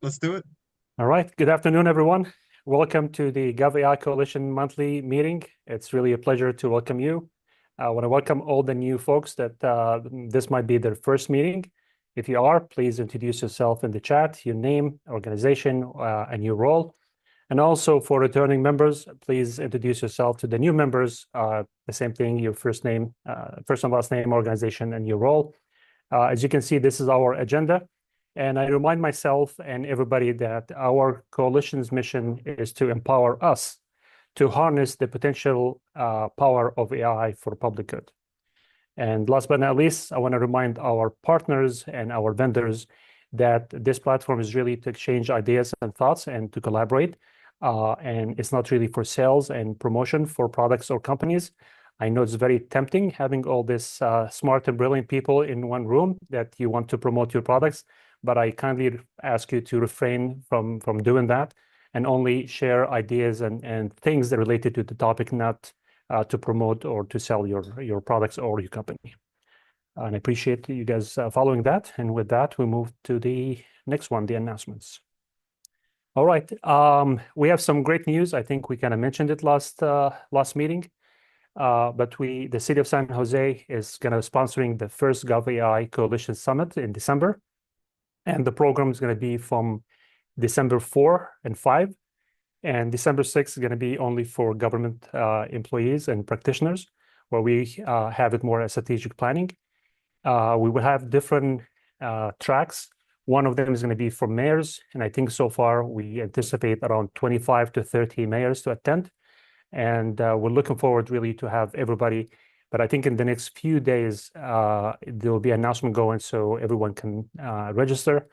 Let's do it. All right. Good afternoon, everyone. Welcome to the GovAI Coalition monthly meeting. It's really a pleasure to welcome you. I want to welcome all the new folks that this might be their first meeting. If you are, please introduce yourself in the chat, your name, organization, and your role. And also for returning members, please introduce yourself to the new members. The same thing, your first name, first and last name, organization, and your role. As you can see, this is our agenda. And I remind myself and everybody that our coalition's mission is to empower us to harness the potential power of AI for public good. And last but not least, I want to remind our partners and our vendors that this platform is really to exchange ideas and thoughts and to collaborate. And it's not really for sales and promotion for products or companies. I know it's very tempting having all this smart and brilliant people in one room that you want to promote your products, but I kindly ask you to refrain from doing that and only share ideas and things that are related to the topic, not to promote or to sell your products or your company. And I appreciate you guys following that. And with that, we move to the next one, the announcements. All right. We have some great news. I think we kind of mentioned it last meeting. But the city of San Jose is going to be sponsoring the first GovAI Coalition Summit in December. And the program is going to be from December 4 and 5. And December 6 is going to be only for government employees and practitioners, where we have it more as strategic planning. We will have different tracks. One of them is going to be for mayors. And I think so far we anticipate around 25 to 30 mayors to attend. And we're looking forward really to have everybody. But I think in the next few days, there will be an announcement going so everyone can register.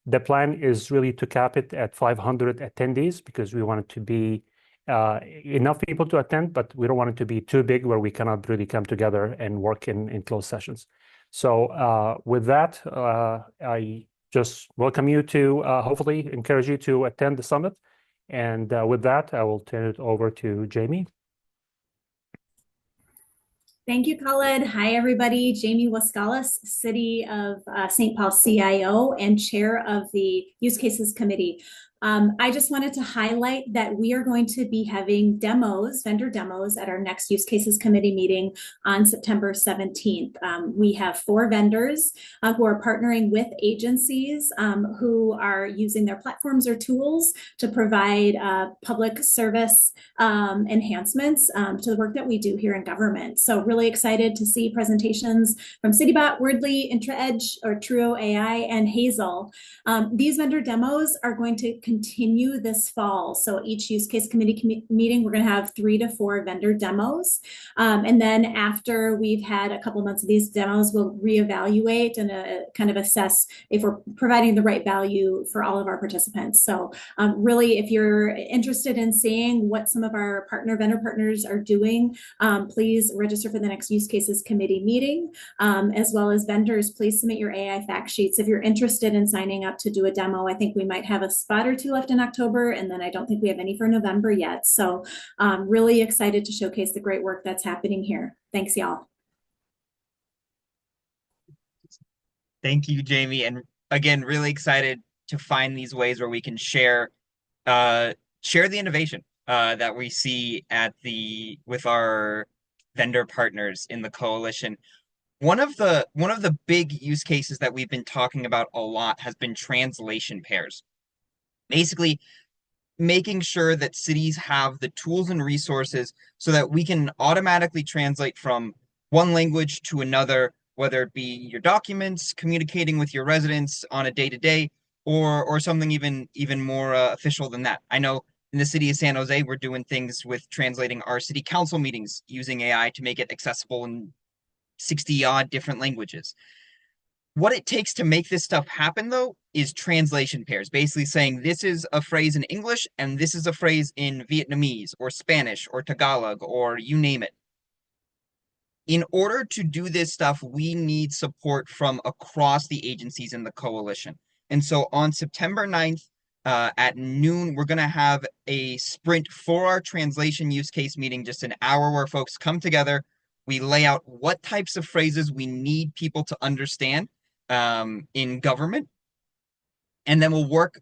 The plan is really to cap it at 500 attendees because we want it to be enough people to attend, but we don't want it to be too big where we cannot really come together and work in closed sessions. So with that, I just welcome you to hopefully encourage you to attend the summit. And with that, I will turn it over to Jamie. Thank you, Khaled. Hi, everybody. Jamie Waskalis, City of St. Paul CIO and Chair of the Use Cases Committee. I just wanted to highlight that we are going to be having vendor demos at our next Use Cases Committee meeting on September 17th. We have 4 vendors who are partnering with agencies who are using their platforms or tools to provide public service enhancements to the work that we do here in government. So really excited to see presentations from CityBot, Wordly, IntraEdge, or Trio AI, and Hazel. These vendor demos are going to continue this fall. So each use case committee meeting, we're going to have 3 to 4 vendor demos. And then after we've had a couple months of these demos, we'll reevaluate and kind of assess if we're providing the right value for all of our participants. So really, if you're interested in seeing what some of our vendor partners are doing, please register for the next use cases committee meeting, as well as vendors, please submit your AI fact sheets. If you're interested in signing up to do a demo, I think we might have a spot or 2 left in October, and then I don't think we have any for November yet. So really excited to showcase the great work that's happening here. Thanks, y'all. Thank you, Jamie. And again, really excited to find these ways where we can share the innovation that we see with our vendor partners in the coalition. One of the big use cases that we've been talking about a lot has been translation pairs. Basically, making sure that cities have the tools and resources so that we can automatically translate from one language to another, whether it be your documents, communicating with your residents on a day-to-day, or something even more official than that. I know in the city of San Jose, we're doing things with translating our city council meetings using AI to make it accessible in 60 odd different languages. What it takes to make this stuff happen, though, is translation pairs, basically saying this is a phrase in English and this is a phrase in Vietnamese or Spanish or Tagalog or you name it. In order to do this stuff, we need support from across the agencies in the coalition. And so on September 9th at noon, we're going to have a sprint for our translation use case meeting, just an hour where folks come together. We lay out what types of phrases we need people to understand in government. And then we'll work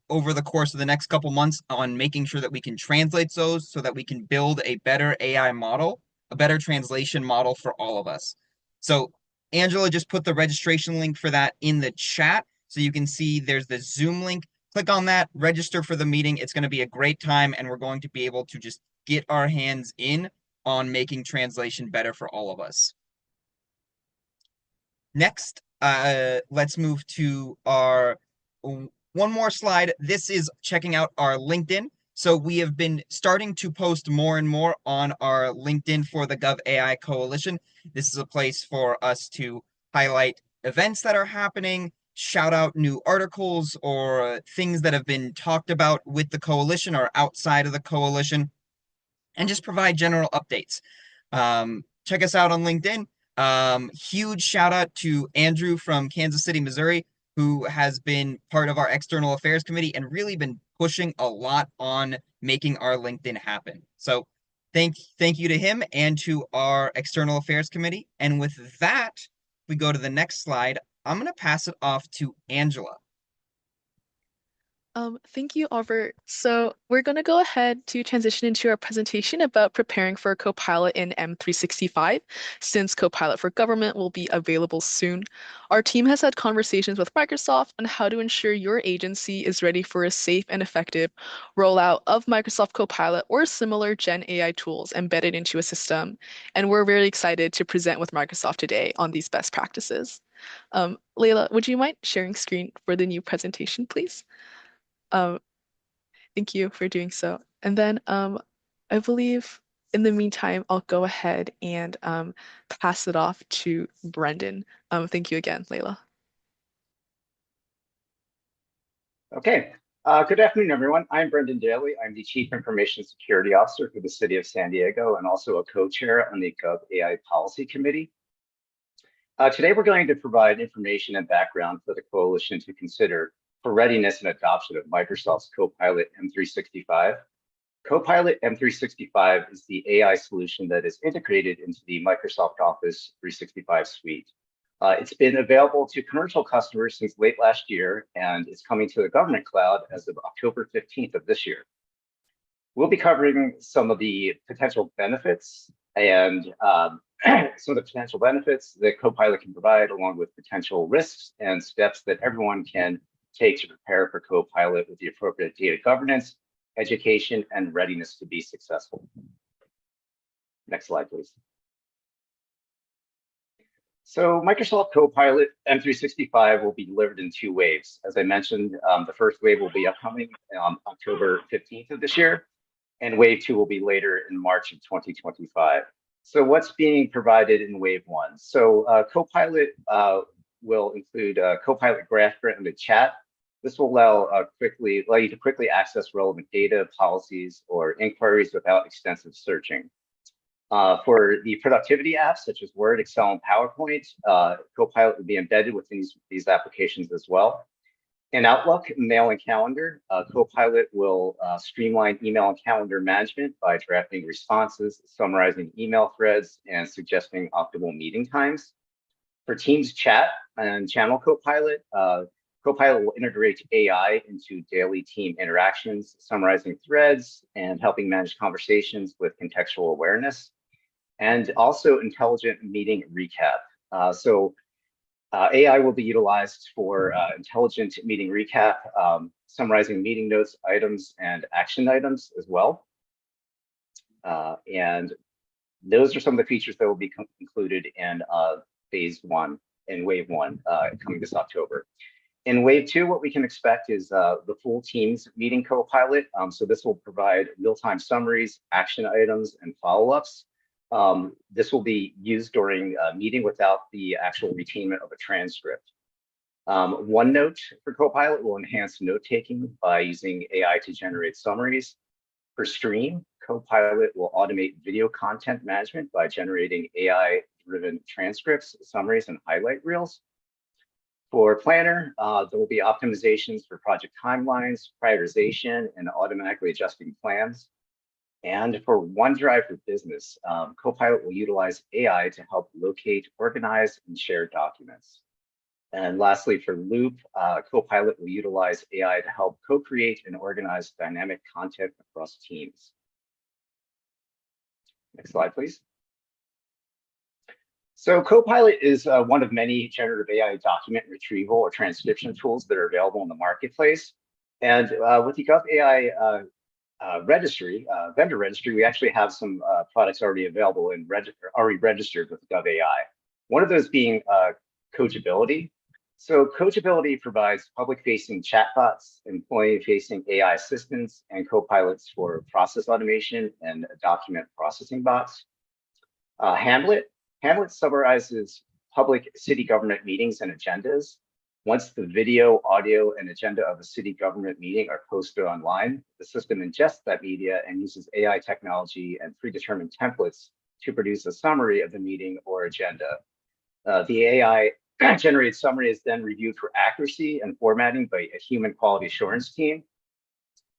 over the course of the next couple months on making sure that we can translate those so that we can build a better AI model, a better translation model for all of us. So Angela just put the registration link for that in the chat. So you can see there's the Zoom link. Click on that, register for the meeting. It's going to be a great time, and we're going to be able to just get our hands in on making translation better for all of us. Next, let's move to our one more slide. This is checking out our LinkedIn. So we have been starting to post more and more on our LinkedIn for the GovAI Coalition. This is a place for us to highlight events that are happening, shout out new articles or things that have been talked about with the coalition or outside of the coalition, and just provide general updates. Check us out on LinkedIn. Huge shout out to Andrew from Kansas City, Missouri, who has been part of our external affairs committee and really been pushing a lot on making our LinkedIn happen. So thank you to him and to our external affairs committee. And with that, we go to the next slide. I'm going to pass it off to Angela. Thank you, Albert. So we're going to go ahead to transition into our presentation about preparing for Copilot in M365, since Copilot for Government will be available soon. Our team has had conversations with Microsoft on how to ensure your agency is ready for a safe and effective rollout of Microsoft Copilot or similar Gen AI tools embedded into a system. And we're very excited to present with Microsoft today on these best practices. Layla, would you mind sharing screen for the new presentation, please? Um, Thank you for doing so. And then I believe in the meantime, I'll go ahead and pass it off to Brendan. Thank you again, Layla. Okay. Good afternoon, everyone. I'm Brendan Daly. I'm the Chief Information Security Officer for the City of San Diego and also a co-chair on the GovAI Policy Committee. Today, we're going to provide information and background for the coalition to consider for readiness and adoption of Microsoft's Copilot M365. Copilot M365 is the AI solution that is integrated into the Microsoft Office 365 suite. It's been available to commercial customers since late last year, and it's coming to the government cloud as of October 15th of this year. We'll be covering some of the potential benefits and some of the potential benefits that Copilot can provide, along with potential risks and steps that everyone can take to prepare for Copilot with the appropriate data governance, education, and readiness to be successful. Next slide, please. So Microsoft Copilot M365 will be delivered in 2 waves. As I mentioned, the first wave will be upcoming October 15th of this year, and wave 2 will be later in March of 2025. So what's being provided in wave 1? So Copilot will include Copilot graph-branded chat. This will allow you to quickly access relevant data, policies, or inquiries without extensive searching. For the productivity apps such as Word, Excel, and PowerPoint, Copilot will be embedded within these applications as well. In Outlook, Mail, and Calendar, Copilot will streamline email and calendar management by drafting responses, summarizing email threads, and suggesting optimal meeting times. For Teams chat and Channel Copilot, Copilot will integrate AI into daily team interactions, summarizing threads and helping manage conversations with contextual awareness, and also intelligent meeting recap. AI will be utilized for intelligent meeting recap, summarizing meeting notes, items, and action items as well. And those are some of the features that will be included in phase 1, in wave 1, coming this October. In wave 2, what we can expect is the full Teams meeting Copilot. So this will provide real-time summaries, action items, and follow-ups. This will be used during a meeting without the actual retainment of a transcript. OneNote for Copilot will enhance note-taking by using AI to generate summaries. For Stream, Copilot will automate video content management by generating AI-driven transcripts, summaries, and highlight reels. For Planner, there will be optimizations for project timelines, prioritization, and automatically adjusting plans. And for OneDrive for Business, Copilot will utilize AI to help locate, organize, and share documents. And lastly, for Loop, Copilot will utilize AI to help co-create and organize dynamic content across teams. Next slide, please. So Copilot is one of many generative AI document retrieval or transcription tools that are available in the marketplace. And with the GovAI vendor registry, we actually have some products already available and already registered with GovAI. One of those being Coachability. So Coachability provides public-facing chatbots, employee-facing AI assistants, and copilots for process automation and document processing bots. Hamlet summarizes public city government meetings and agendas. Once the video, audio, and agenda of a city government meeting are posted online, the system ingests that media and uses AI technology and predetermined templates to produce a summary of the meeting or agenda. The AI generated summary is then reviewed for accuracy and formatting by a human quality assurance team.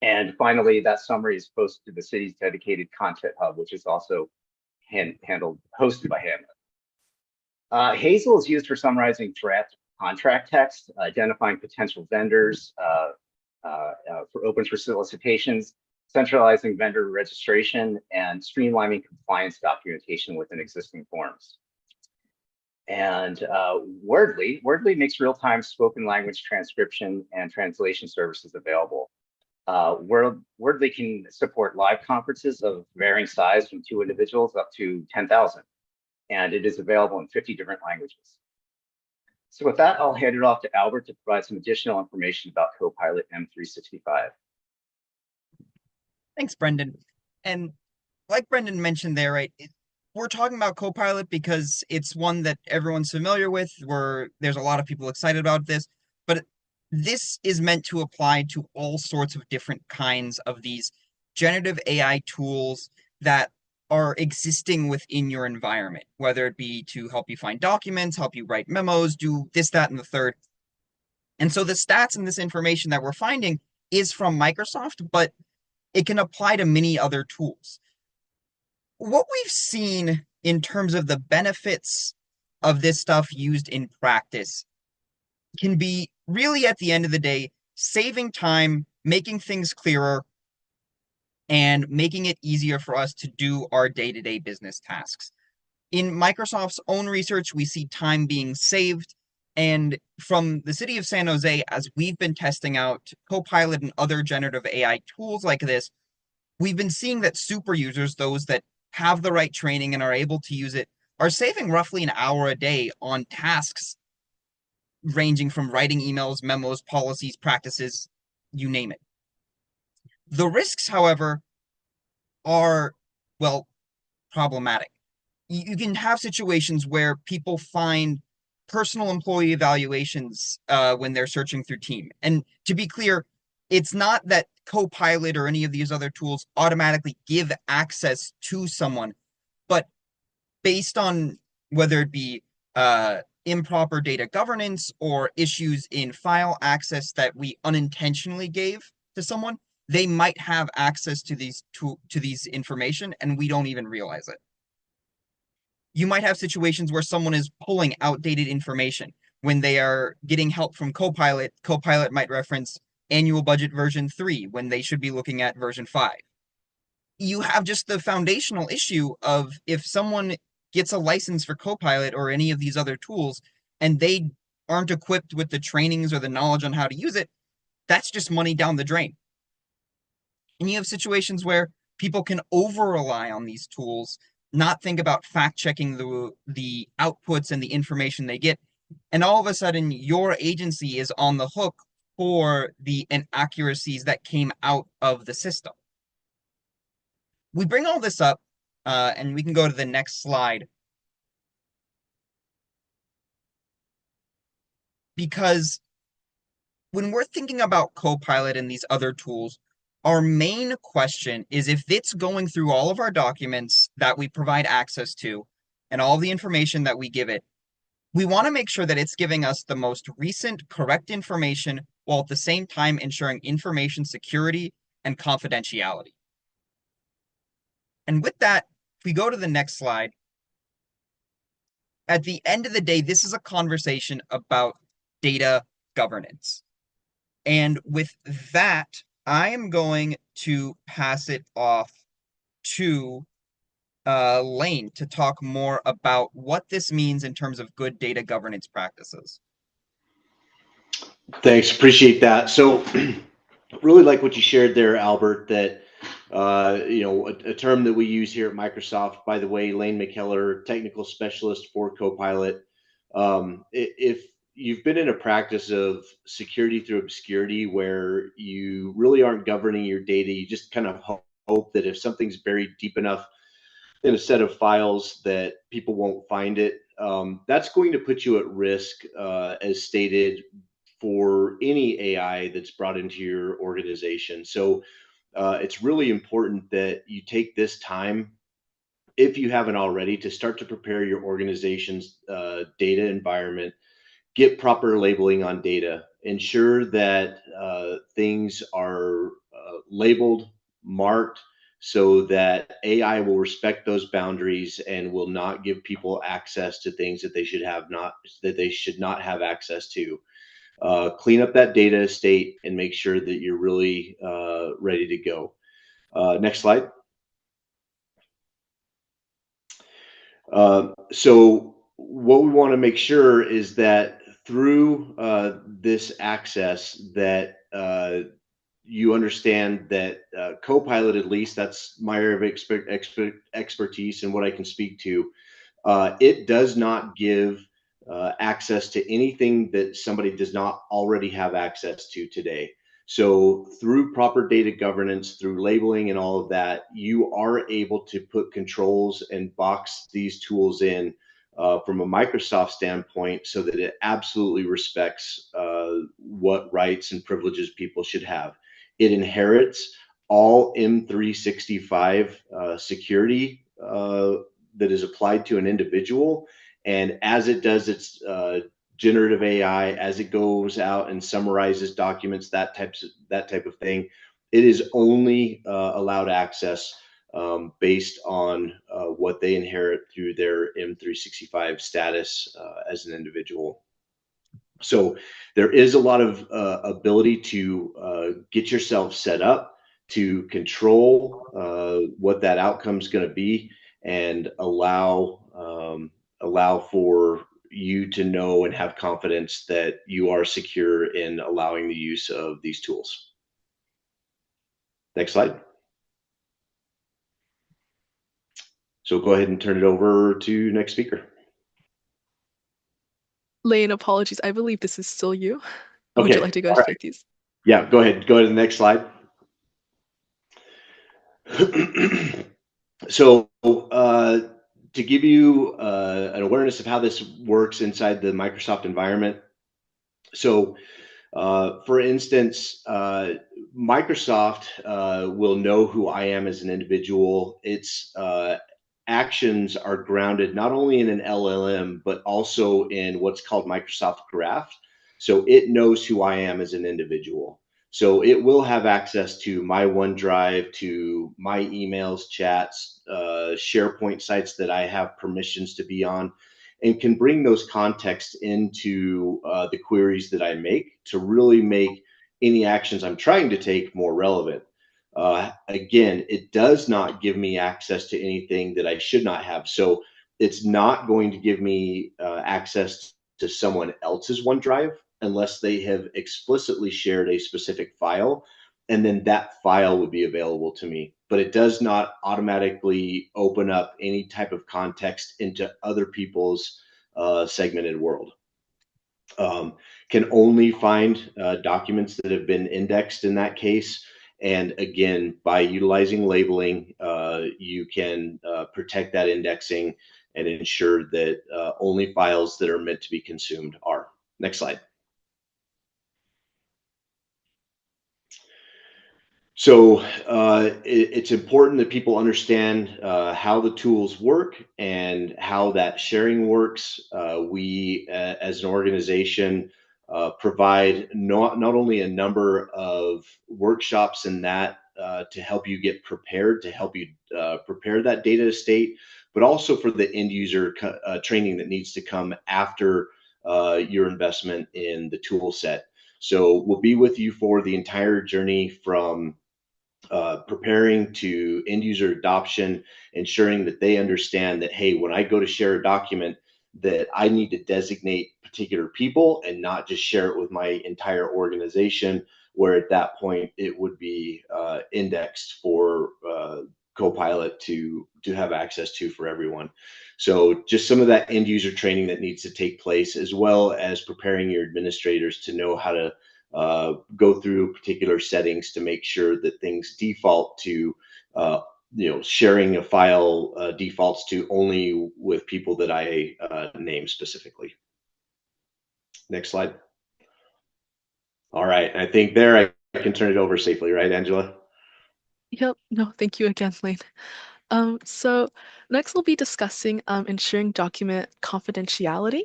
And finally, that summary is posted to the city's dedicated content hub, which is also hosted by Hamlet. Hazel is used for summarizing draft contract text, identifying potential vendors for open for solicitations, centralizing vendor registration, and streamlining compliance documentation within existing forms. And Wordly makes real-time spoken language transcription and translation services available. Wordly can support live conferences of varying size from 2 individuals up to 10,000, and it is available in 50 different languages. So with that, I'll hand it off to Albert to provide some additional information about Copilot M365. Thanks, Brendan. And like Brendan mentioned there, right, we're talking about Copilot because it's one that everyone's familiar with, where there's a lot of people excited about this, but this is meant to apply to all sorts of different kinds of these generative AI tools that are existing within your environment, whether it be to help you find documents, help you write memos, do this, that, and the third. And so the stats and this information that we're finding is from Microsoft, but it can apply to many other tools. What we've seen in terms of the benefits of this stuff used in practice can be really, at the end of the day, saving time, making things clearer, and making it easier for us to do our day-to-day business tasks. In Microsoft's own research, we see time being saved. And from the city of San Jose, as we've been testing out Copilot and other generative AI tools like this, we've been seeing that super users, those that have the right training and are able to use it, are saving roughly an hour a day on tasks ranging from writing emails, memos, policies, practices, you name it. The risks, however, are, well, problematic. You can have situations where people find personal employee evaluations when they're searching through Team. And to be clear, it's not that Copilot or any of these other tools automatically give access to someone, but based on whether it be improper data governance or issues in file access that we unintentionally gave to someone, they might have access to these information and we don't even realize it. You might have situations where someone is pulling outdated information. When they are getting help from Copilot, Copilot might reference annual budget version 3 when they should be looking at version 5. You have just the foundational issue of if someone gets a license for Copilot or any of these other tools and they aren't equipped with the trainings or the knowledge on how to use it, that's just money down the drain. And you have situations where people can over-rely on these tools, not think about fact-checking the outputs and the information they get, and all of a sudden your agency is on the hook for the inaccuracies that came out of the system. We bring all this up, and we can go to the next slide, because when we're thinking about Copilot and these other tools, our main question is if it's going through all of our documents that we provide access to and all the information that we give it, we want to make sure that it's giving us the most recent correct information while at the same time ensuring information security and confidentiality. And with that, if we go to the next slide, at the end of the day, this is a conversation about data governance. And with that, I am going to pass it off to Lane to talk more about what this means in terms of good data governance practices. Thanks, appreciate that. So really like what you shared there, Albert, that a term that we use here at Microsoft, by the way, Lane McKellar, technical specialist for Copilot. If you've been in a practice of security through obscurity where you really aren't governing your data, you just kind of hope that if something's buried deep enough in a set of files that people won't find it, that's going to put you at risk, as stated, for any AI that's brought into your organization. So it's really important that you take this time, if you haven't already, to start to prepare your organization's data environment, get proper labeling on data, ensure that things are labeled, marked, so that AI will respect those boundaries and will not give people access to things that they should not have access to. Clean up that data estate and make sure that you're really ready to go. Next slide. So what we want to make sure is that through this access that you understand that Copilot, at least that's my area of expertise and what I can speak to, it does not give access to anything that somebody does not already have access to today. So through proper data governance, through labeling and all of that, you are able to put controls and box these tools in from a Microsoft standpoint so that it absolutely respects what rights and privileges people should have. It inherits all M365 security that is applied to an individual. And as it does its generative AI, as it goes out and summarizes documents, that type of thing, it is only allowed access based on what they inherit through their M365 status as an individual. So there is a lot of ability to get yourself set up to control what that outcome is going to be, and allow for you to know and have confidence that you are secure in allowing the use of these tools. Next slide. So go ahead and turn it over to next speaker. Lane, apologies. I believe this is still you. Okay. Would you like to go take these? Yeah, go ahead. Go to the next slide. So to give you an awareness of how this works inside the Microsoft environment. So for instance, Microsoft will know who I am as an individual. Its actions are grounded not only in an LLM, but also in what's called Microsoft Graph. So it knows who I am as an individual. So it will have access to my OneDrive, to my emails, chats, SharePoint sites that I have permissions to be on, and can bring those contexts into the queries that I make to really make any actions I'm trying to take more relevant. Again, it does not give me access to anything that I should not have. So it's not going to give me access to someone else's OneDrive unless they have explicitly shared a specific file, and then that file would be available to me. But it does not automatically open up any type of context into other people's segmented world. Can only find documents that have been indexed in that case. And again, by utilizing labeling, you can protect that indexing and ensure that only files that are meant to be consumed are. Next slide. So it's important that people understand how the tools work and how that sharing works. We, as an organization, provide not only a number of workshops in that to help you get prepared, to help you prepare that data estate, but also for the end user training that needs to come after your investment in the tool set. So we'll be with you for the entire journey from preparing to end user adoption, ensuring that they understand that, hey, when I go to share a document, that I need to designate particular people and not just share it with my entire organization, where at that point it would be indexed for Copilot to have access to for everyone. So just some of that end user training that needs to take place, as well as preparing your administrators to know how to go through particular settings to make sure that things default to, sharing a file defaults to only with people that I name specifically. Next slide. All right, I think there I can turn it over safely, right, Angela? Yep. No, thank you again, Lane. So next we'll be discussing ensuring document confidentiality.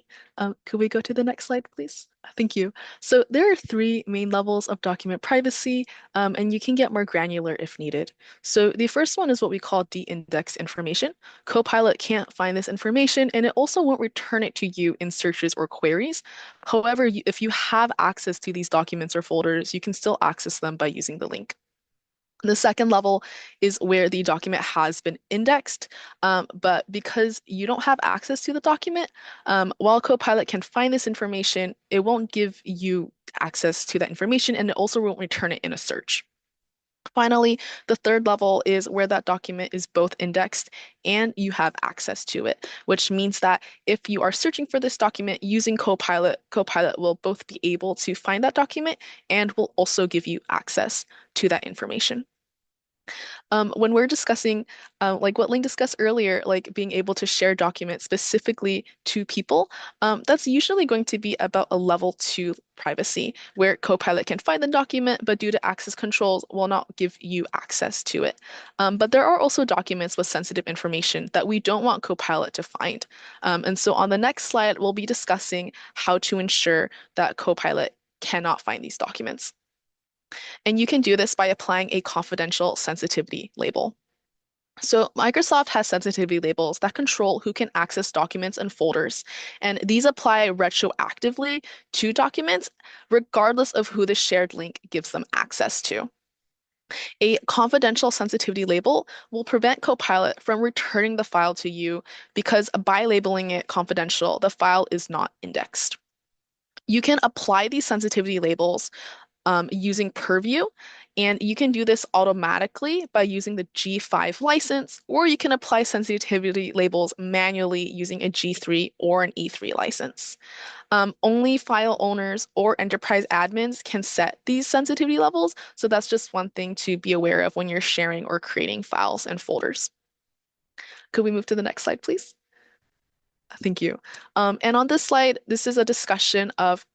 Could we go to the next slide, please? Thank you. So there are three main levels of document privacy, and you can get more granular if needed. So the first one is what we call de-indexed information. Copilot can't find this information, and it also won't return it to you in searches or queries. However, if you have access to these documents or folders, you can still access them by using the link. The second level is where the document has been indexed, but because you don't have access to the document, while Copilot can find this information, it won't give you access to that information, and it also won't return it in a search. Finally, the third level is where that document is both indexed and you have access to it, which means that if you are searching for this document using Copilot, Copilot will both be able to find that document and will also give you access to that information. When we're discussing, like what Ling discussed earlier, like being able to share documents specifically to people, that's usually going to be about a level 2 privacy, where Copilot can find the document, but due to access controls, will not give you access to it. But there are also documents with sensitive information that we don't want Copilot to find. And so on the next slide, we'll be discussing how to ensure that Copilot cannot find these documents. And you can do this by applying a confidential sensitivity label. So Microsoft has sensitivity labels that control who can access documents and folders, and these apply retroactively to documents, regardless of who the shared link gives them access to. A confidential sensitivity label will prevent Copilot from returning the file to you because by labeling it confidential, the file is not indexed. You can apply these sensitivity labels using Purview. And you can do this automatically by using the G5 license, or you can apply sensitivity labels manually using a G3 or an E3 license. Only file owners or enterprise admins can set these sensitivity levels. So that's just one thing to be aware of when you're sharing or creating files and folders. Could we move to the next slide, please? Thank you. And on this slide, this is a discussion of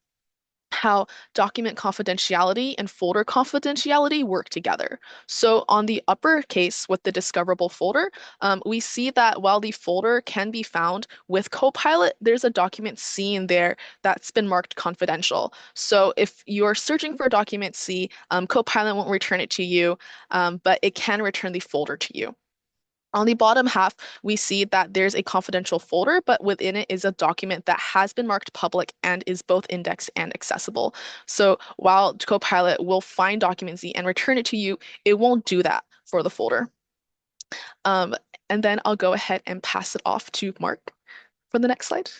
how document confidentiality and folder confidentiality work together. So on the upper case with the discoverable folder, we see that while the folder can be found with Copilot, there's a document C in there that's been marked confidential. So if you're searching for document C, Copilot won't return it to you, but it can return the folder to you. On the bottom half, we see that there's a confidential folder, but within it is a document that has been marked public and is both indexed and accessible. So while Copilot will find document Z and return it to you, it won't do that for the folder. And then I'll go ahead and pass it off to Mark for the next slide.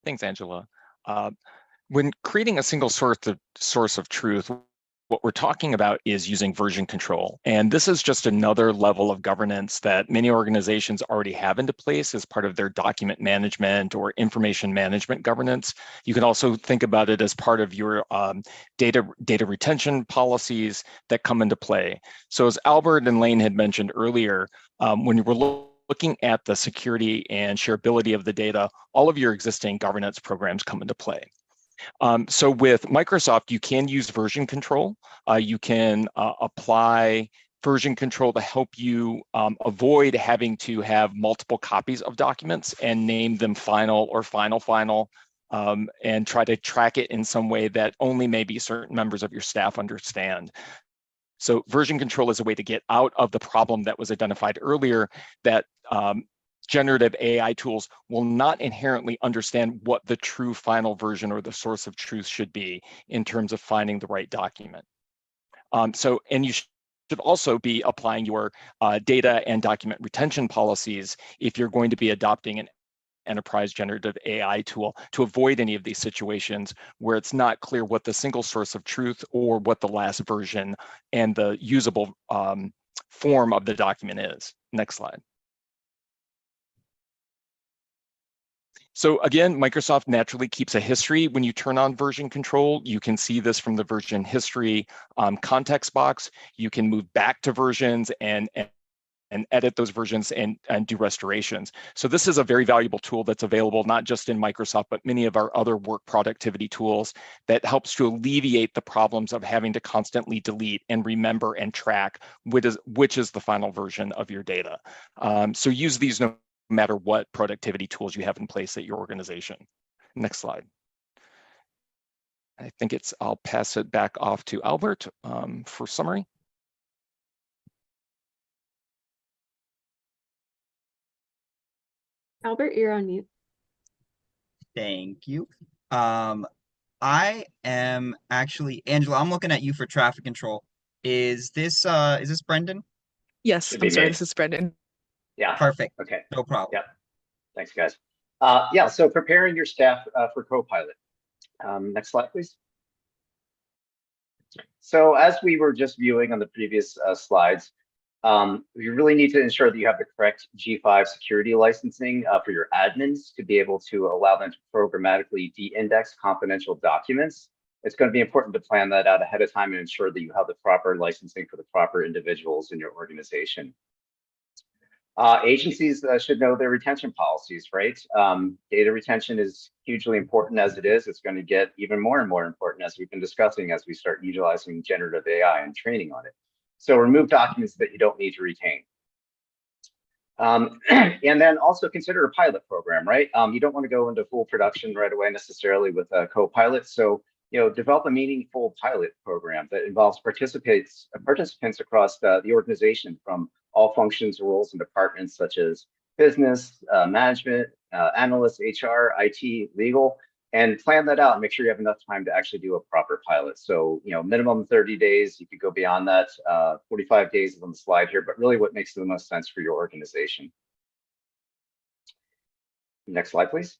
Thanks, Angela. When creating a single source of truth, what we're talking about is using version control. And this is just another level of governance that many organizations already have into place as part of their document management or information management governance. You can also think about it as part of your data retention policies that come into play. So as Albert and Lane had mentioned earlier, when we're looking at the security and shareability of the data, all of your existing governance programs come into play. So with Microsoft, you can use version control. You can apply version control to help you avoid having to have multiple copies of documents and name them final or final, and try to track it in some way that only maybe certain members of your staff understand. So version control is a way to get out of the problem that was identified earlier, that generative AI tools will not inherently understand what the true final version or the source of truth should be in terms of finding the right document. And you should also be applying your data and document retention policies if you're going to be adopting an enterprise generative AI tool, to avoid any of these situations where it's not clear what the single source of truth or what the last version and the usable form of the document is. Next slide. So again, Microsoft naturally keeps a history. When you turn on version control, you can see this from the version history context box. You can move back to versions and edit those versions and do restorations. So this is a very valuable tool that's available not just in Microsoft, but many of our other work productivity tools that helps to alleviate the problems of having to constantly delete and remember and track which is the final version of your data. So use these no matter what productivity tools you have in place at your organization. Next slide. I think I'll pass it back off to Albert for summary. Albert, you're on mute. Thank you. I am actually, Angela, I'm looking at you for traffic control. Is this Brendan? Yes, I'm sorry, this is Brendan. Yeah. Perfect. Okay. No problem. Yeah. Thanks, guys. Yeah, so preparing your staff for Copilot. Next slide, please. So as we were just viewing on the previous slides, you really need to ensure that you have the correct G5 security licensing for your admins to be able to allow them to programmatically de-index confidential documents. It's going to be important to plan that out ahead of time and ensure that you have the proper licensing for the proper individuals in your organization. Agencies should know their retention policies, right? Data retention is hugely important as it is. It's going to get even more and more important as we've been discussing as we start utilizing generative AI and training on it. So remove documents that you don't need to retain. And then also consider a pilot program, right? You don't want to go into full production right away necessarily with a Copilot. So, develop a meaningful pilot program that involves participants across the organization from all functions, roles, and departments such as business, management, analysts, HR, IT, legal, and plan that out and make sure you have enough time to actually do a proper pilot. So, minimum 30 days, you could go beyond that. 45 days is on the slide here, but really what makes the most sense for your organization. Next slide, please.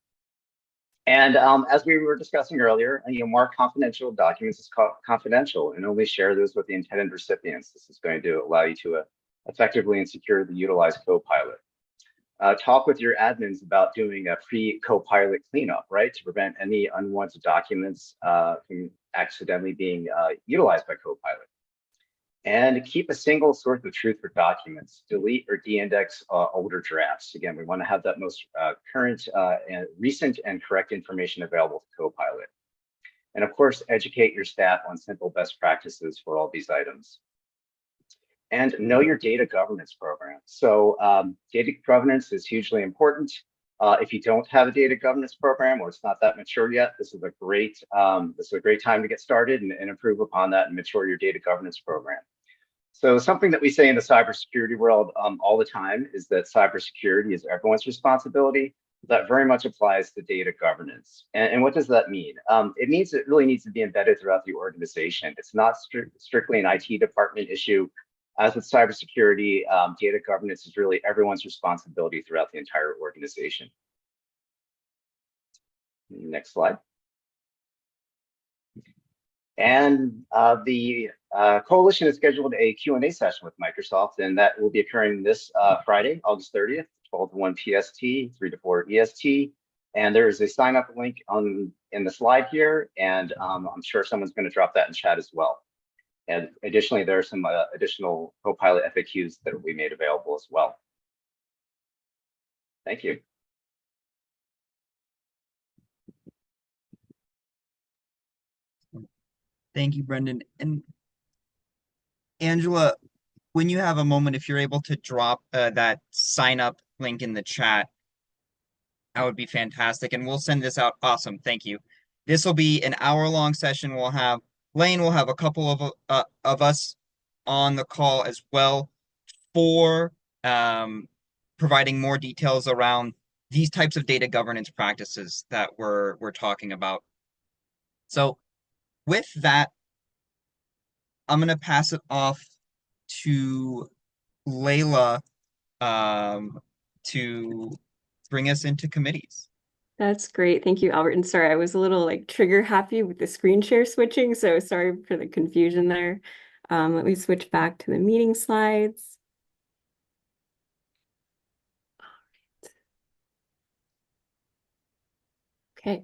And as we were discussing earlier, mark confidential documents as confidential and only share those with the intended recipients. This is going to allow you to effectively and securely utilize Copilot. Talk with your admins about doing a pre-Copilot cleanup, right, to prevent any unwanted documents from accidentally being utilized by Copilot. And keep a single source of truth for documents. Delete or de-index older drafts. Again, we want to have that most current and recent and correct information available to Copilot. And of course, educate your staff on simple best practices for all these items. And know your data governance program. So data governance is hugely important. If you don't have a data governance program or it's not that mature yet, this is a great time to get started and improve upon that and mature your data governance program. So something that we say in the cybersecurity world all the time is that cybersecurity is everyone's responsibility. That very much applies to data governance. And what does that mean? It means it really needs to be embedded throughout the organization. It's not strictly an IT department issue. As with cybersecurity, data governance is really everyone's responsibility throughout the entire organization. Next slide. And the coalition has scheduled a Q&A session with Microsoft, and that will be occurring this Friday, August 30th, 12 to 1 PST, 3 to 4 EST. And there is a sign-up link in the slide here, and I'm sure someone's going to drop that in chat as well. And additionally, there are some additional Copilot FAQs that will be made available as well. Thank you. Thank you, Brendan. And Angela, when you have a moment, if you're able to drop that sign up link in the chat, that would be fantastic. And we'll send this out. Awesome. Thank you. This will be an hour-long session. Lane will have a couple of us on the call as well for providing more details around these types of data governance practices that we're talking about. So with that, I'm going to pass it off to Layla to bring us into committees. That's great. Thank you, Albert. And sorry, I was a little like trigger happy with the screen share switching, so sorry for the confusion there. Let me switch back to the meeting slides. Okay.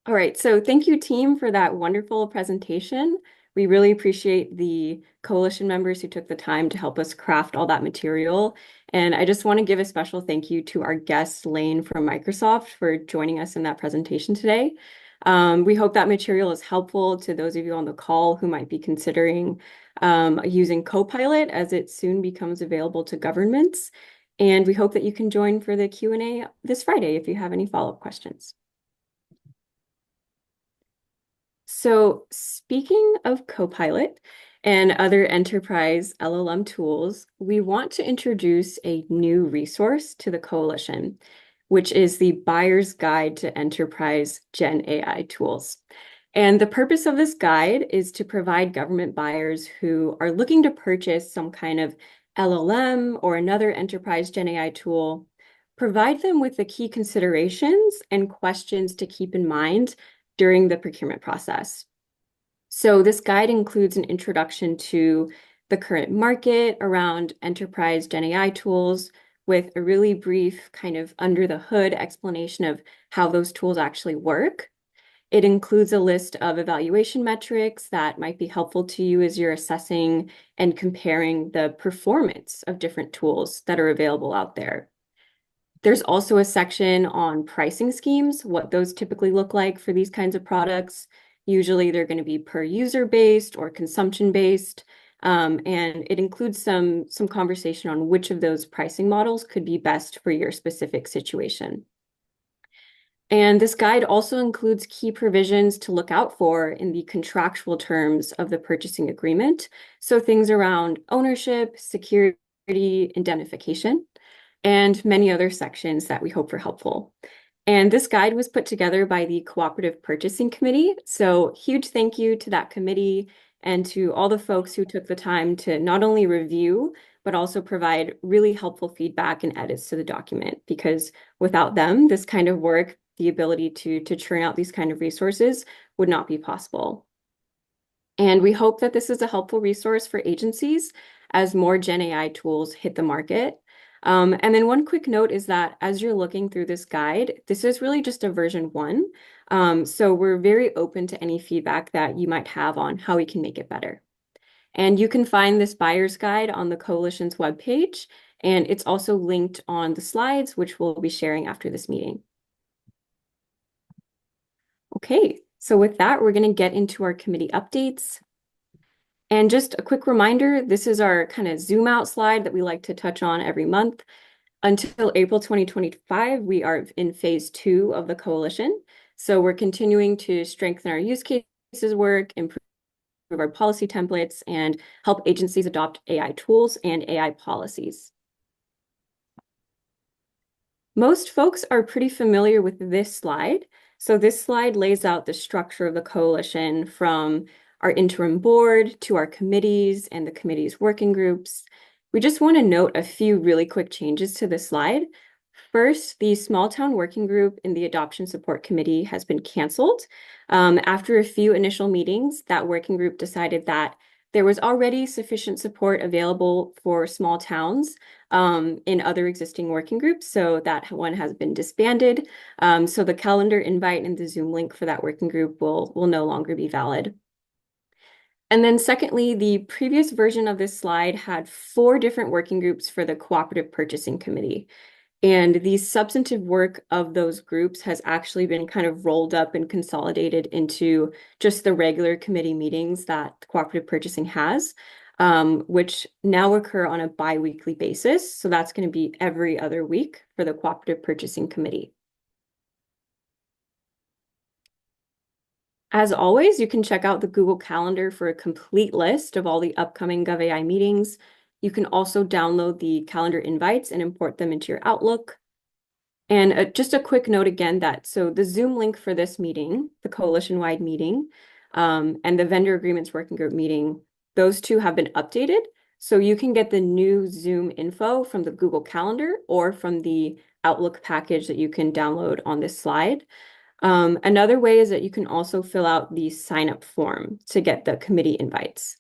All right, so thank you, team, for that wonderful presentation. We really appreciate the coalition members who took the time to help us craft all that material. And I just want to give a special thank you to our guest, Lane from Microsoft, for joining us in that presentation today. We hope that material is helpful to those of you on the call who might be considering using Copilot as it soon becomes available to governments. And we hope that you can join for the Q&A this Friday if you have any follow-up questions. So speaking of Copilot and other enterprise LLM tools, we want to introduce a new resource to the coalition, which is the Buyer's Guide to Enterprise Gen AI Tools. And the purpose of this guide is to provide government buyers who are looking to purchase some kind of LLM or another enterprise Gen AI tool, provide them with the key considerations and questions to keep in mind during the procurement process. So this guide includes an introduction to the current market around enterprise Gen AI tools with a really brief kind of under the hood explanation of how those tools actually work. It includes a list of evaluation metrics that might be helpful to you as you're assessing and comparing the performance of different tools that are available out there. There's also a section on pricing schemes, what those typically look like for these kinds of products. Usually they're going to be per user based or consumption based. And it includes some conversation on which of those pricing models could be best for your specific situation. And this guide also includes key provisions to look out for in the contractual terms of the purchasing agreement. So things around ownership, security, indemnification, and many other sections that we hope are helpful. And this guide was put together by the Cooperative Purchasing Committee. So huge thank you to that committee and to all the folks who took the time to not only review, but also provide really helpful feedback and edits to the document, because without them, this kind of work, the ability to churn out these kind of resources would not be possible. And we hope that this is a helpful resource for agencies as more Gen AI tools hit the market. And then one quick note is that as you're looking through this guide, this is really just a version 1. So we're very open to any feedback that you might have on how we can make it better. And you can find this buyer's guide on the coalition's webpage, and it's also linked on the slides, which we'll be sharing after this meeting. Okay, so with that, we're going to get into our committee updates. And just a quick reminder, this is our kind of zoom out slide that we like to touch on every month. Until April 2025, we are in phase 2 of the coalition. So we're continuing to strengthen our use cases work, improve our policy templates, and help agencies adopt AI tools and AI policies. Most folks are pretty familiar with this slide. So this slide lays out the structure of the coalition from our interim board to our committees and the committee's working groups. We just want to note a few really quick changes to this slide. First, the small town working group in the adoption support committee has been canceled. After a few initial meetings, that working group decided that there was already sufficient support available for small towns in other existing working groups, so that one has been disbanded. So the calendar invite and the Zoom link for that working group will no longer be valid. And then secondly, the previous version of this slide had 4 different working groups for the Cooperative Purchasing Committee. And the substantive work of those groups has actually been kind of rolled up and consolidated into just the regular committee meetings that Cooperative Purchasing has, which now occur on a bi-weekly basis. So that's going to be every other week for the Cooperative Purchasing Committee. As always, you can check out the Google Calendar for a complete list of all the upcoming GovAI meetings. You can also download the calendar invites and import them into your Outlook. And just a quick note again so the Zoom link for this meeting, the coalition-wide meeting, and the vendor agreements working group meeting, those two have been updated. So you can get the new Zoom info from the Google Calendar or from the Outlook package that you can download on this slide. Another way is that you can also fill out the sign-up form to get the committee invites.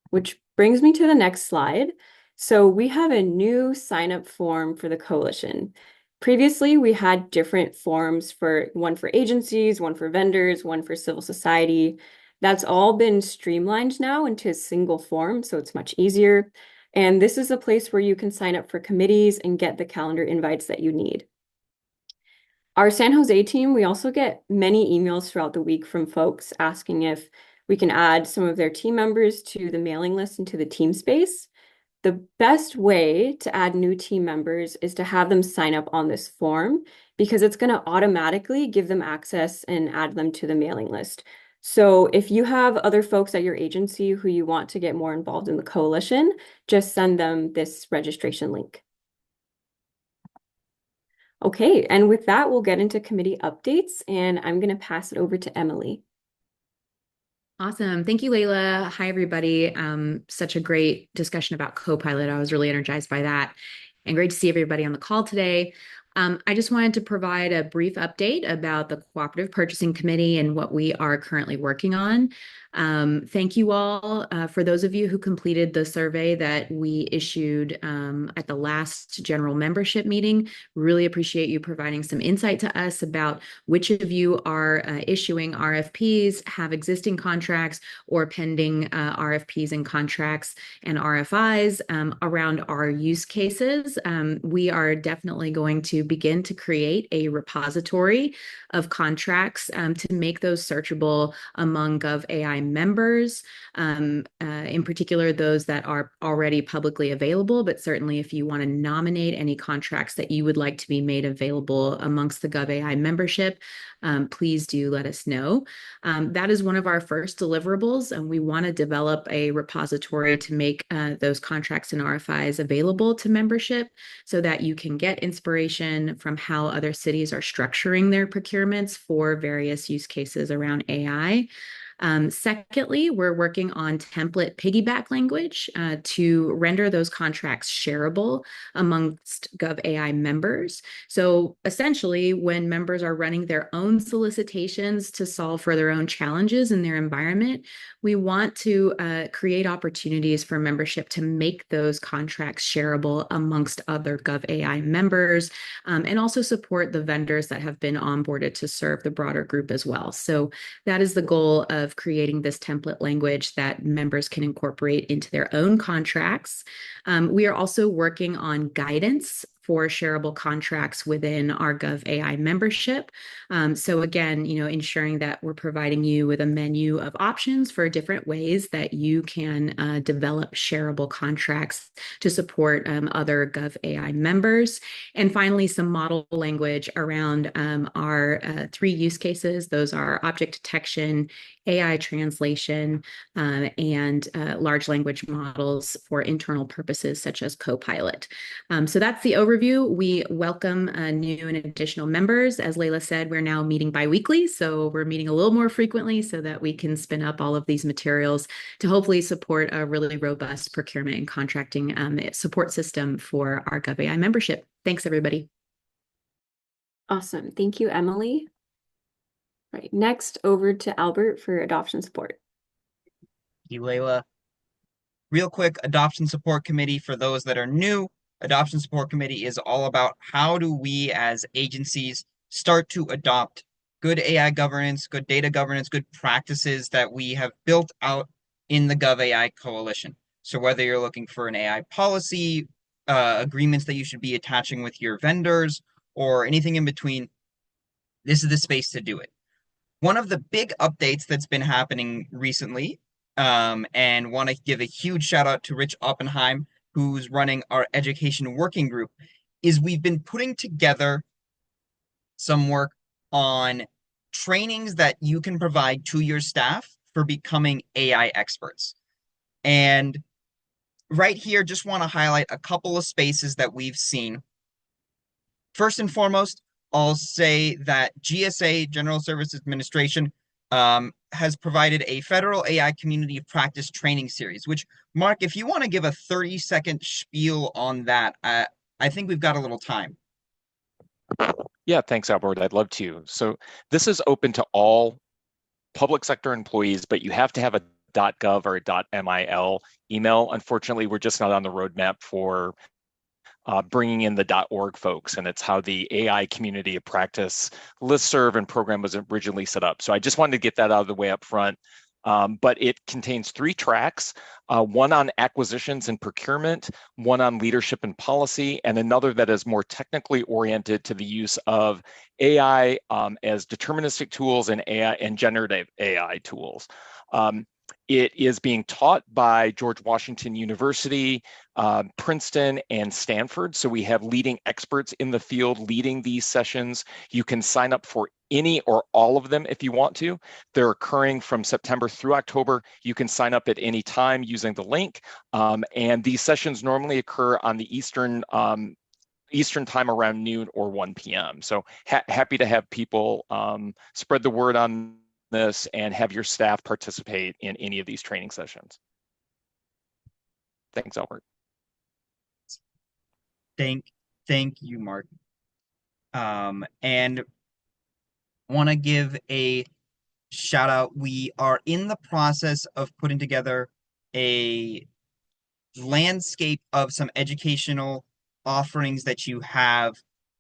Which brings me to the next slide. So we have a new sign-up form for the coalition. Previously, we had different forms one for agencies, one for vendors, one for civil society. That's all been streamlined now into a single form, so it's much easier. And this is a place where you can sign up for committees and get the calendar invites that you need. Our San Jose team, we also get many emails throughout the week from folks asking if we can add some of their team members to the mailing list and to the team space. The best way to add new team members is to have them sign up on this form because it's going to automatically give them access and add them to the mailing list. So if you have other folks at your agency who you want to get more involved in the coalition, just send them this registration link. Okay, and with that, we'll get into committee updates, and I'm going to pass it over to Emily. Awesome. Thank you, Layla. Hi, everybody. Such a great discussion about Copilot. I was really energized by that, and great to see everybody on the call today. I just wanted to provide a brief update about the Cooperative Purchasing Committee and what we are currently working on. Thank you all for those of you who completed the survey that we issued at the last general membership meeting. Really appreciate you providing some insight to us about which of you are issuing RFPs, have existing contracts, or pending RFPs and contracts and RFIs around our use cases. We are definitely going to begin to create a repository of contracts to make those searchable among GovAI members, in particular those that are already publicly available, but certainly if you want to nominate any contracts that you would like to be made available amongst the GovAI membership, please do let us know. That is one of our first deliverables, and we want to develop a repository to make those contracts and RFIs available to membership so that you can get inspiration from how other cities are structuring their procurements for various use cases around AI. Secondly, we're working on template piggyback language to render those contracts shareable amongst GovAI members. So essentially, when members are running their own solicitations to solve for their own challenges in their environment, we want to create opportunities for membership to make those contracts shareable amongst other GovAI members, and also support the vendors that have been onboarded to serve the broader group as well. So that is the goal of creating this template language that members can incorporate into their own contracts. We are also working on guidance for shareable contracts within our GovAI membership. So again, ensuring that we're providing you with a menu of options for different ways that you can develop shareable contracts to support other GovAI members. And finally, some model language around our 3 use cases. Those are object detection, AI translation, and large language models for internal purposes such as Copilot. So that's the overview. We welcome new and additional members. As Layla said, we're now meeting bi-weekly, so we're meeting a little more frequently so that we can spin up all of these materials to hopefully support a really robust procurement and contracting support system for our GovAI membership. Thanks, everybody. Awesome. Thank you, Emily. Right, next over to Albert for adoption support. Thank you, Layla. Real quick, Adoption Support Committee, for those that are new, Adoption Support Committee is all about how do we as agencies start to adopt good AI governance, good data governance, good practices that we have built out in the GovAI Coalition. So whether you're looking for an AI policy, agreements that you should be attaching with your vendors, or anything in between, this is the space to do it. One of the big updates that's been happening recently, and want to give a huge shout out to Rich Oppenheim, who's running our education working group, is we've been putting together some work on trainings that you can provide to your staff for becoming AI experts. And right here, just want to highlight a couple of spaces that we've seen. First and foremost, I'll say that GSA, General Services Administration, has provided a federal AI community of practice training series, which, Mark, if you want to give a 30-second spiel on that, I think we've got a little time. Yeah, thanks, Albert. I'd love to. So this is open to all public sector employees, but you have to have a .gov or a .mil email. Unfortunately, we're just not on the roadmap for bringing in the .org folks, and it's how the AI community of practice listserv and program was originally set up. So I just wanted to get that out of the way up front. But it contains 3 tracks, one on acquisitions and procurement, one on leadership and policy, and another that is more technically oriented to the use of AI as deterministic tools and AI and generative AI tools. It is being taught by George Washington University, Princeton, and Stanford. So we have leading experts in the field leading these sessions. You can sign up for any or all of them if you want to. They're occurring from September through October. You can sign up at any time using the link. And these sessions normally occur on the Eastern time around noon or 1 p.m. So happy to have people spread the word on this and have your staff participate in any of these training sessions. Thanks, Albert. Thank you, Mark. And want to give a shout out. We are in the process of putting together a landscape of some educational offerings that you have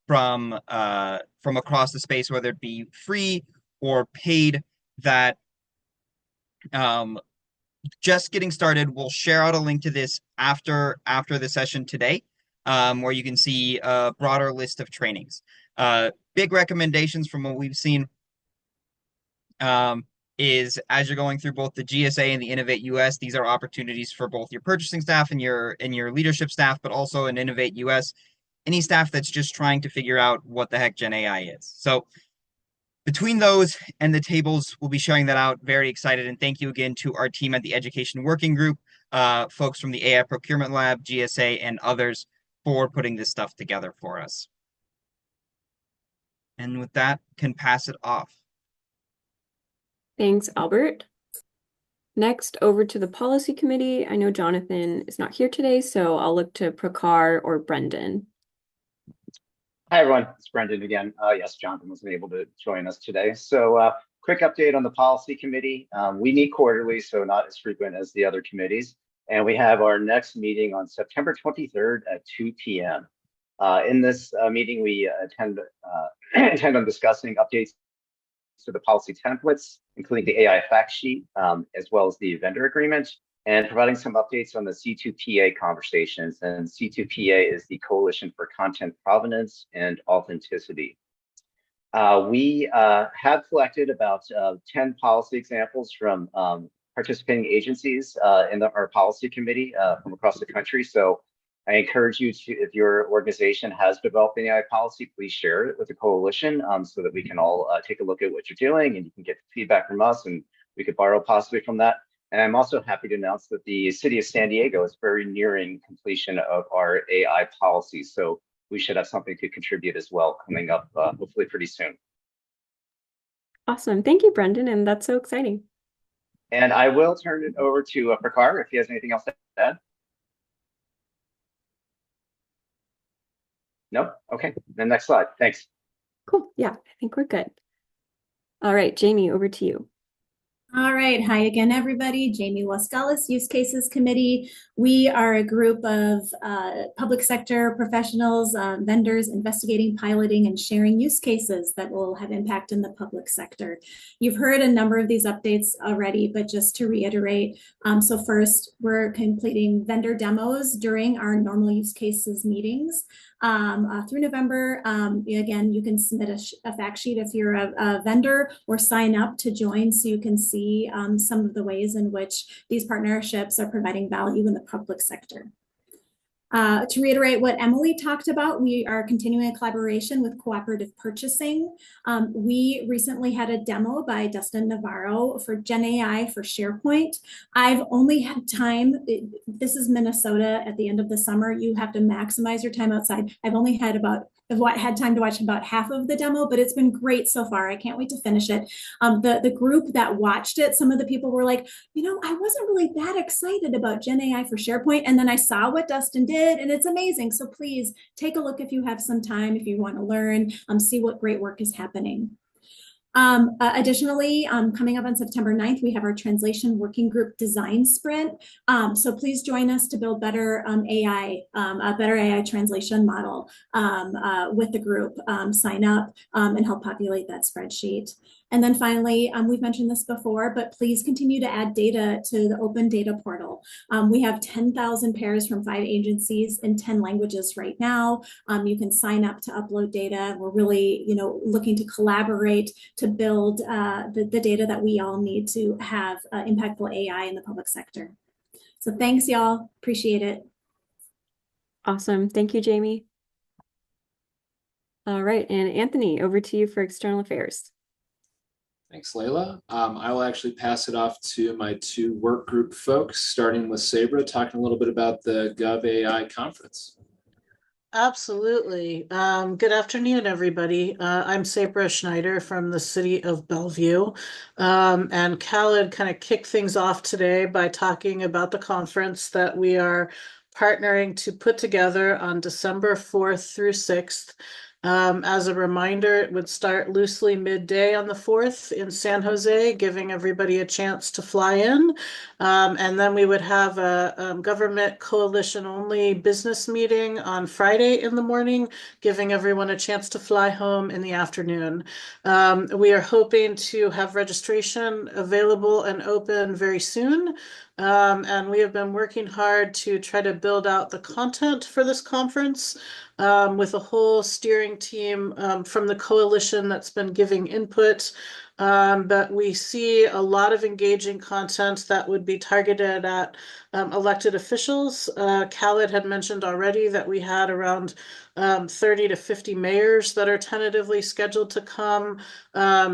from across the space, whether it be free or paid, that just getting started. We'll share out a link to this after the session today, where you can see a broader list of trainings. Big recommendations from what we've seen is, as you're going through both the GSA and the Innovate US, these are opportunities for both your purchasing staff and your leadership staff, but also in Innovate US, any staff that's just trying to figure out what the heck Gen AI is. So between those and the tables, we'll be sharing that out. Very excited. And thank you again to our team at the Education Working Group, folks from the AI Procurement Lab, GSA, and others for putting this stuff together for us. And with that, can pass it off. Thanks, Albert. Next, over to the Policy Committee. I know Jonathan is not here today, so I'll look to Prakhar or Brendan. Hi, everyone. It's Brendan again. Yes, Jonathan wasn't able to join us today. So quick update on the Policy Committee. We meet quarterly, so not as frequent as the other committees. And we have our next meeting on September 23rd at 2 p.m. In this meeting, we intend on discussing updates to the policy templates, including the AI fact sheet, as well as the vendor agreement, and providing some updates on the C2PA conversations. And C2PA is the Coalition for Content Provenance and Authenticity. We have collected about 10 policy examples from participating agencies in our policy committee from across the country. So I encourage you to, if your organization has developed an AI policy, please share it with the coalition so that we can all take a look at what you're doing, and you can get feedback from us, and we could borrow possibly from that. And I'm also happy to announce that the city of San Diego is very nearing completion of our AI policy. So we should have something to contribute as well coming up, hopefully pretty soon. Awesome. Thank you, Brendan. And that's so exciting. And I will turn it over to Prakhar if he has anything else to add. No? Okay. Then next slide. Thanks. Cool. Yeah, I think we're good. All right, Jamie, over to you. All right. Hi again, everybody. Jamie Wascalis, Use Cases Committee. We are a group of public sector professionals, vendors investigating, piloting, and sharing use cases that will have impact in the public sector. You've heard a number of these updates already, but just to reiterate, so first, we're completing vendor demos during our normal use cases meetings. Through November. Again, you can submit a fact sheet if you're a vendor, or sign up to join so you can see some of the ways in which these partnerships are providing value in the public sector. To reiterate what Emily talked about, we are continuing a collaboration with cooperative purchasing. We recently had a demo by Dustin Navarro for Gen AI for SharePoint. I've only had time, this is Minnesota at the end of the summer, you have to maximize your time outside. I've only had time to watch about half of the demo, but it's been great so far. I can't wait to finish it. The group that watched it, some of the people were like, I wasn't really that excited about Gen AI for SharePoint. And then I saw what Dustin did, and it's amazing. So please take a look if you have some time, if you want to learn, see what great work is happening. Additionally, coming up on September 9th, we have our translation working group design sprint. So please join us to build better a better AI translation model with the group. Sign up and help populate that spreadsheet. And then finally, we've mentioned this before, but please continue to add data to the open data portal. We have 10,000 pairs from 5 agencies in 10 languages right now. You can sign up to upload data. We're really, looking to collaborate to build the data that we all need to have impactful AI in the public sector. So thanks, y'all. Appreciate it. Awesome. Thank you, Jamie. All right, and Anthony, over to you for external affairs. Thanks, Layla. I will actually pass it off to my 2 work group folks, starting with Sabra, talking a little bit about the GovAI conference. Absolutely. Good afternoon, everybody. I'm Sabra Schneider from the city of Bellevue. And Khaled kind of kicked things off today by talking about the conference that we are partnering to put together on December 4th through 6th. As a reminder, it would start loosely midday on the 4th in San Jose, giving everybody a chance to fly in. And then we would have a government coalition only business meeting on Friday in the morning, giving everyone a chance to fly home in the afternoon. We are hoping to have registration available and open very soon. And we have been working hard to try to build out the content for this conference with a whole steering team from the coalition that's been giving input. But we see a lot of engaging content that would be targeted at elected officials. Khaled had mentioned already that we had around 30 to 50 mayors that are tentatively scheduled to come,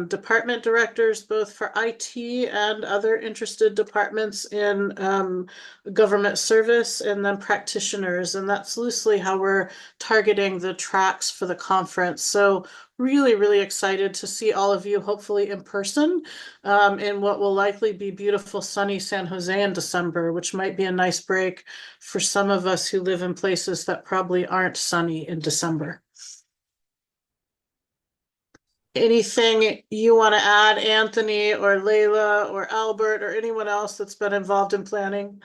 department directors, both for IT and other interested departments in government service, and then practitioners. And that's loosely how we're targeting the tracks for the conference. So really, really excited to see all of you, hopefully in person, in what will likely be beautiful, sunny San Jose in December, which might be a nice break for some of us who live in places that probably aren't sunny in December. Anything you want to add, Anthony or Layla or Albert or anyone else that's been involved in planning?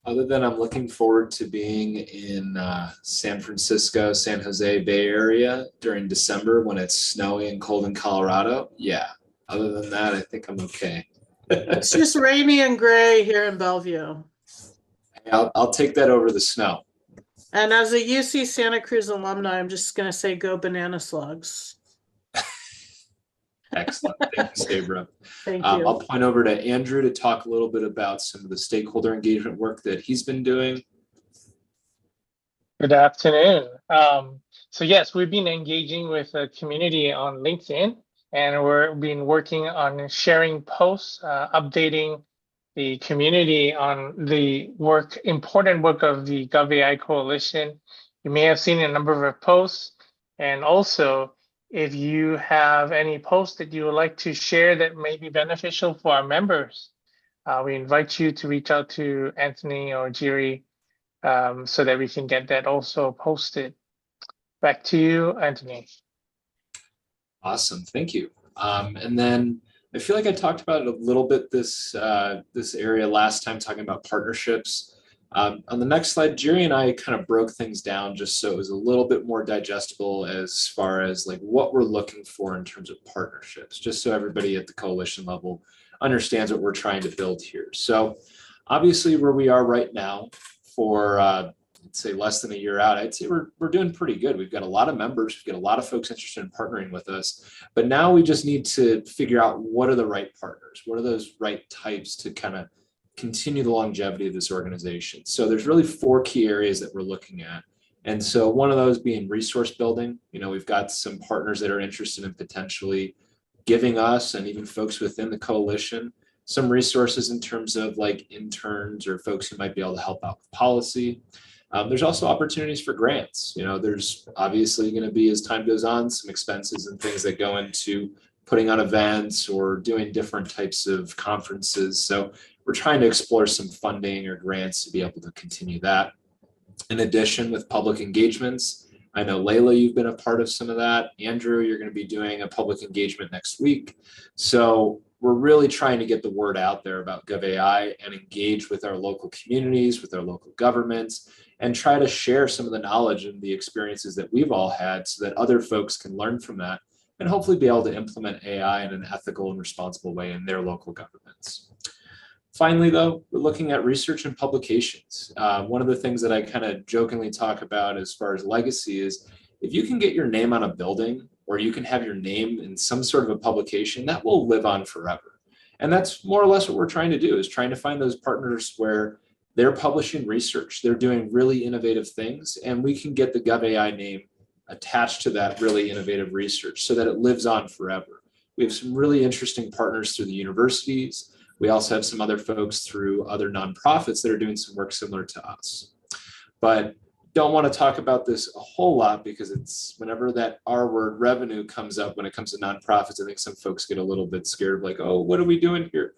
Other than I'm looking forward to being in San Francisco, San Jose Bay Area during December when it's snowy and cold in Colorado. Yeah. Other than that, I think I'm okay. It's just rainy and gray here in Bellevue. I'll take that over the snow. And as a UC Santa Cruz alumni, I'm just going to say go banana slugs. Excellent. Thank you, Sabra. Thank you. I'll point over to Andrew to talk a little bit about some of the stakeholder engagement work that he's been doing. Good afternoon. So yes, we've been engaging with the community on LinkedIn, and we've been working on sharing posts, updating the community on the important work of the GovAI Coalition. You may have seen a number of posts, and also if you have any posts that you would like to share that may be beneficial for our members, we invite you to reach out to Anthony or Jiri so that we can get that also posted. Back to you, Anthony. Awesome, thank you. And then I feel like I talked about it a little bit this area last time, talking about partnerships. On the next slide, Jiri and I kind of broke things down just so it was a little bit more digestible as far as like what we're looking for in terms of partnerships, just so everybody at the coalition level understands what we're trying to build here. So obviously where we are right now for let's say less than a year out, I'd say we're doing pretty good. We've got a lot of members, we've got a lot of folks interested in partnering with us, but now we just need to figure out what are the right partners, what are those right types to kind of continue the longevity of this organization. So there's really 4 key areas that we're looking at. And so one of those being resource building. We've got some partners that are interested in potentially giving us and even folks within the coalition some resources in terms of like interns or folks who might be able to help out with policy. There's also opportunities for grants. There's obviously going to be, as time goes on, some expenses and things that go into putting on events or doing different types of conferences. So we're trying to explore some funding or grants to be able to continue that. In addition, with public engagements, I know Layla, you've been a part of some of that. Andrew, you're going to be doing a public engagement next week. So we're really trying to get the word out there about GovAI and engage with our local communities, with our local governments, and try to share some of the knowledge and the experiences that we've all had so that other folks can learn from that and hopefully be able to implement AI in an ethical and responsible way in their local governments. Finally, though, we're looking at research and publications. One of the things that I kind of jokingly talk about as far as legacy is if you can get your name on a building or you can have your name in some sort of a publication, that will live on forever. And that's more or less what we're trying to do, is trying to find those partners where they're publishing research, they're doing really innovative things, and we can get the GovAI name attached to that really innovative research so that it lives on forever. We have some really interesting partners through the universities. We also have some other folks through other nonprofits that are doing some work similar to us. But don't want to talk about this a whole lot because it's whenever that R word revenue comes up when it comes to nonprofits, I think some folks get a little bit scared, like, oh, what are we doing here?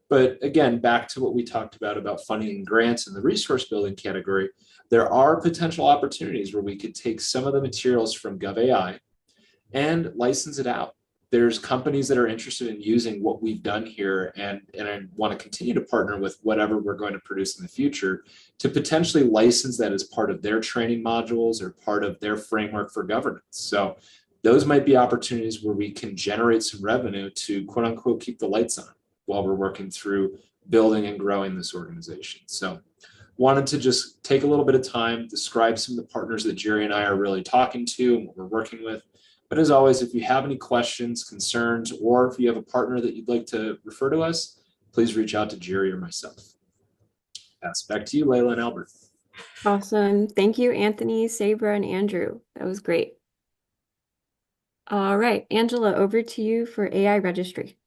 But again, back to what we talked about funding and grants in the resource building category, there are potential opportunities where we could take some of the materials from GovAI and license it out. There's companies that are interested in using what we've done here and I want to continue to partner with whatever we're going to produce in the future to potentially license that as part of their training modules or part of their framework for governance. So those might be opportunities where we can generate some revenue to quote unquote keep the lights on while we're working through building and growing this organization. So wanted to just take a little bit of time, describe some of the partners that Jerry and I are really talking to and what we're working with. But as always, if you have any questions, concerns, or if you have a partner that you'd like to refer to us, please reach out to Jerry or myself. Pass back to you, Layla and Albert. Awesome. Thank you, Anthony, Sabra, and Andrew. That was great. All right, Angela, over to you for AI registry.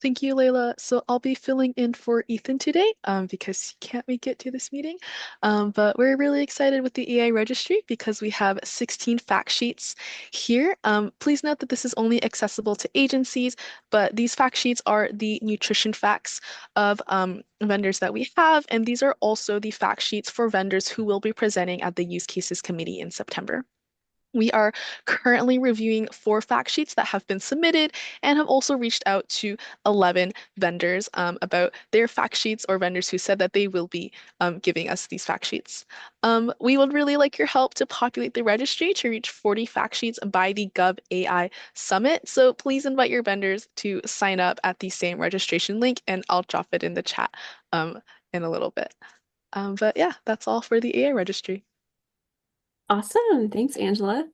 Thank you, Layla. So I'll be filling in for Ethan today because he can't make it to this meeting. But we're really excited with the AI registry because we have 16 fact sheets here. Please note that this is only accessible to agencies, but these fact sheets are the nutrition facts of vendors that we have. And these are also the fact sheets for vendors who will be presenting at the Use Cases Committee in September. We are currently reviewing 4 fact sheets that have been submitted and have also reached out to 11 vendors about their fact sheets or vendors who said that they will be giving us these fact sheets. We would really like your help to populate the registry to reach 40 fact sheets by the GovAI Summit. So please invite your vendors to sign up at the same registration link, and I'll drop it in the chat in a little bit. But yeah, that's all for the AI registry. Awesome. Thanks, Angela.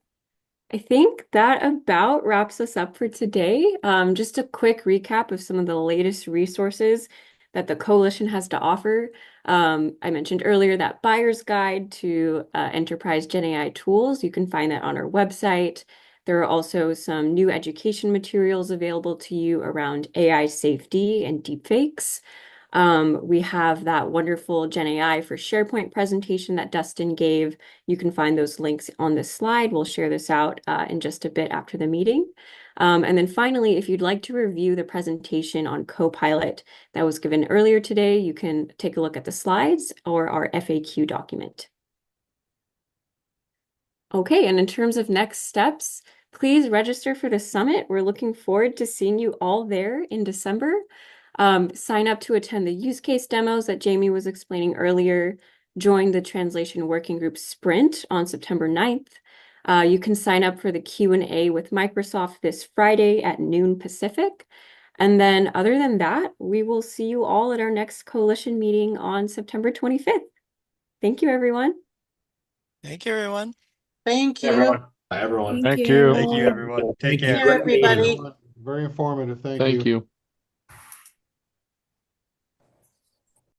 I think that about wraps us up for today. Just a quick recap of some of the latest resources that the coalition has to offer. I mentioned earlier that buyer's guide to enterprise Gen AI tools. You can find that on our website. There are also some new education materials available to you around AI safety and deepfakes. We have that wonderful Gen AI for SharePoint presentation that Dustin gave. You can find those links on this slide. We'll share this out in just a bit after the meeting. And then finally, if you'd like to review the presentation on Copilot that was given earlier today, you can take a look at the slides or our FAQ document. Okay, and in terms of next steps, please register for the summit. We're looking forward to seeing you all there in December. Sign up to attend the use case demos that Jamie was explaining earlier. Join the Translation Working Group Sprint on September 9th. You can sign up for the Q&A with Microsoft this Friday at noon Pacific. And then other than that, we will see you all at our next coalition meeting on September 25th. Thank you, everyone. Thank you, everyone. Thank you. Everyone. Bye, everyone. Thank you. Thank you, everyone. Take Take care. care, everybody. Very informative. Thank Thank you. you.